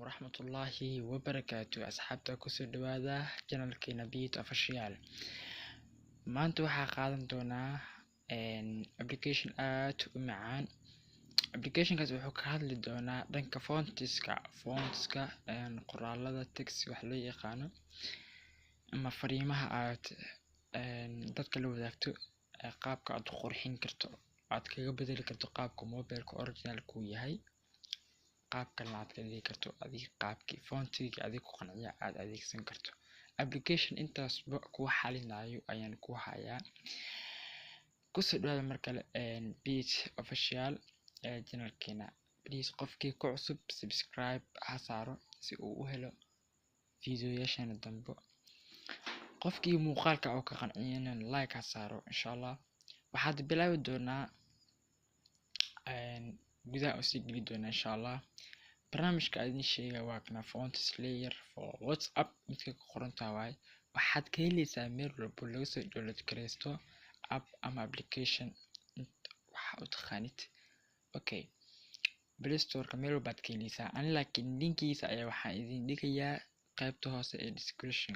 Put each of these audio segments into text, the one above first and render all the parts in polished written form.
waraxmatullaahi wabarakaatu asxaabta kusoo dhawaada channelkeena Beat Official. maanta waxaa qaadan doonaa application aad u macaan. applicationkaas wuxuu ka hadli doonaa dhanka fontska qoraalada text wax loo yaqaano ama fariimaha aad dadka la wadaagto, qaabka aad u qurxin karto, aad kaga bedeli karto qaabka mobilka originalku yahay, qaabkan aad ka dhigi karto adiga qaabkii fontiga adiga ku qanciya aad adeegsan karto. application intaasba ku xalinayo ayaan ku hayaa. kusoo dhawaada mar kale Beat Official channelkeena. please qofkii ku cusub subscribe ha saaro si uu u helo fiidiyoyaashan dambe. qofkii muuqaalka oo ka qanciyana like ha saaro insha Allah. waxaad bilaabi doonaa gudaha u sii geli doonaa insha Allah. barnaamijka idin sheegay waa kana font slayer for WhatsApp midka ku qoran tahay. waxaad ka helaysaa meel walba laga soo download gareysto app ama application waxa u taqaanid. okay, Play Store ka meel walba aad ka helaysaa. ani laakiin linkiisa ayaa waxaan idin dhigayaa qaybta hoose ee description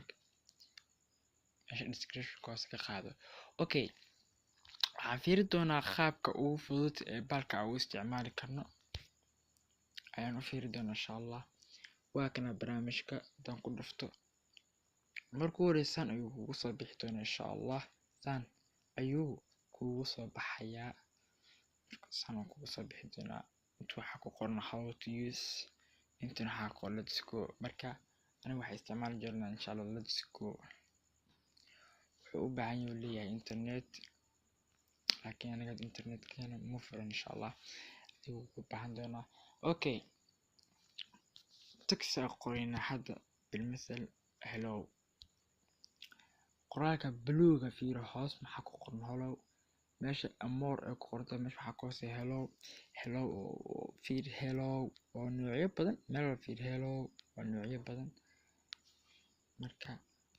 hoose ka qaado. okay, waxaan fiiri doonaa qaabka ugu fudud ee balka ugu isticmaali karno ayaan u fiiri doonaa insha Allah. waa kana barnaamijka dan ku dhufto markuu horeysaan ayuu kugu soo bixi doonaa insha Allah. san ayuu kugu soo baxayaa. san kugu soo bixi doonaa. inta waxa ku qoran how to use, inta waxa ku qoran let's go. marka aniga waxaan isticmaali doonaa insha Allah let's go. wuxuu u baahan yahay leeyahay internet, laakiin aniga internet-keena ma furan insha Allah. adigu u baahan doonaa. okay, text qorayna hadda bilmasal hello. qoraalka bluega fiiro hoos maxaa ku qoran hello. meesha amor ee ku qorta meesha waxaa ku hoosay hello fiir hello waa noocyo badan. meel walba fiir hello waa noocyo badan. marka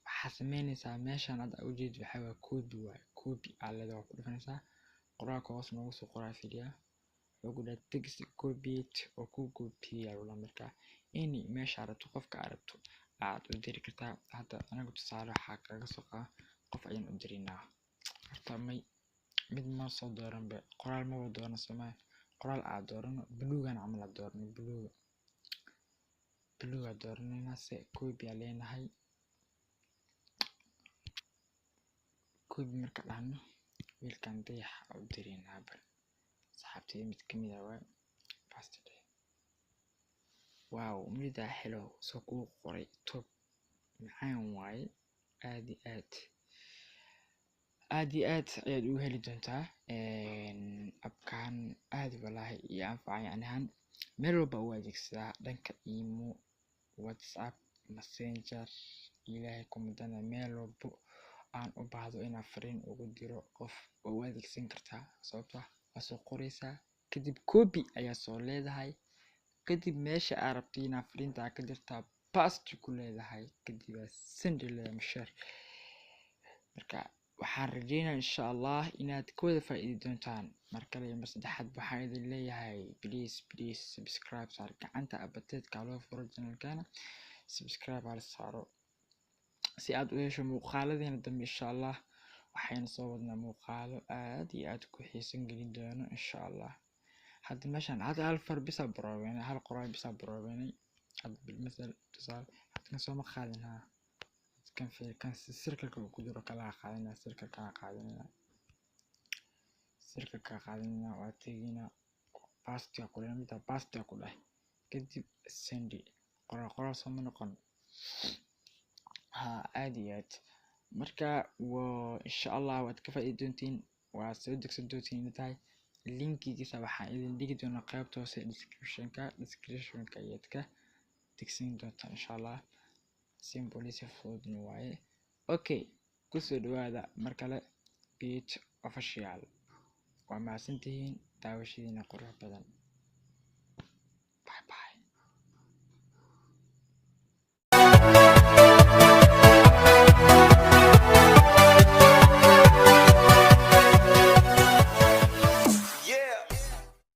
waxaa sameynaysaa meeshan aad u jeed waxa waa copy aalada ku dhufanaysaa. qoraalka hoos noogu soo qoraa fiiriya ugu dhaa text copy oo ku copy wala. marka ini meesha rabto qofka arabto aad u diri kartaa. hadda anagu tusaale waxa kaga soo qaa qof ayaan u dirinaa. horta mid ma soo dooranba qoraal ma wada dooran Soomaali. qoraal aad doorano bluegan camal aad doorano blue aad dooranayna se copy leenahay. copy marka dhahno wiilkan dayax u dirinaa bal saxaabtay mid kamid ah waa pastor. wow, mida hello soo ku qoray top maxaan waaye. aad ayaad u heli doontaa abkaan aad wallahi iyo anfacay anahan meel walba u adeegsadaa dhanka imo, WhatsApp, Messenger, ilaahay kumadana meel walba aan u baahdo inaan fariin ugu diro qof u adeegsan kartaa. sababtoo ah soo qoraysaa kadib copy ayaa soo leedahay, kadib meesha aad rabto inaad fariinta ka dirtaa paste ku leedahay, kadib send leedahay share. marka waxaan rajeynayaa insha Allah inaad ka wada faa'iidi doontaan. markale iyo saddexaad waxaan idin leeyahay please subscribe saar gacanta abateedka loo furo channelkeena. subscribe al saaro si aad u hesho muuqaaladeena dambe insha Allah. waxayna soo wadnaa muuqaalo aad iyo aad ku xiisan gelin doono insha Allah. hadda meeshan hal far bisa baroobeynay, hal qoraal bisa baroobeynay. hadda bilmasal tusaale hadda soo ma qaadinaa kan fiirkan circle-ka ku jiro kala qaadina circle-ka qaadina waa tegina paste ku leeyahay paste ku leh kadib send qoraal soo ma noqon aad iyo aad. marka waa insha Allah waad ka faa'iidi doontiin, waa soo degsan doontiin tahay. linkigiisa waxaan idin dhigi doonaa qaybta hoose description-ka ayaad ka degsan doontaan insha Allah. simple fudud waaye. okay, kusoo dhawaada mar kale Beat Official. waa mahadsantihiin daawashadiina qurux badan. bye bye.